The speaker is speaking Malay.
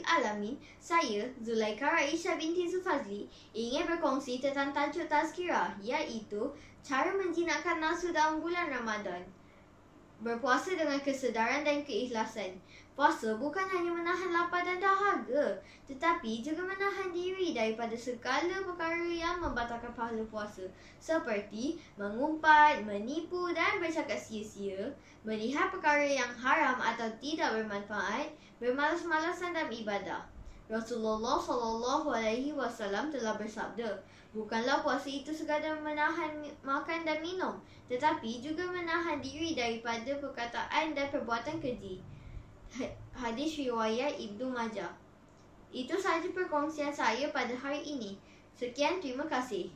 Alamin, saya, Zulaikha Raisya binti Zulfazli, ingin berkongsi tentang tajuk tazkirah, iaitu cara menjinakkan nafsu dalam bulan Ramadan. Berpuasa dengan kesedaran dan keikhlasan. Puasa bukan hanya menahan lapar dan dahaga, tetapi juga menahan diri daripada segala perkara yang membatalkan pahala puasa, seperti mengumpat, menipu dan bercakap sia-sia, melihat perkara yang haram atau tidak bermanfaat, bermalas-malasan dalam ibadah. Rasulullah SAW telah bersabda, bukanlah puasa itu sekadar menahan makan dan minum, tetapi juga menahan diri daripada perkataan dan perbuatan keji. Hadis riwayat Ibnu Majah. Itu sahaja perkongsian saya pada hari ini. Sekian, terima kasih.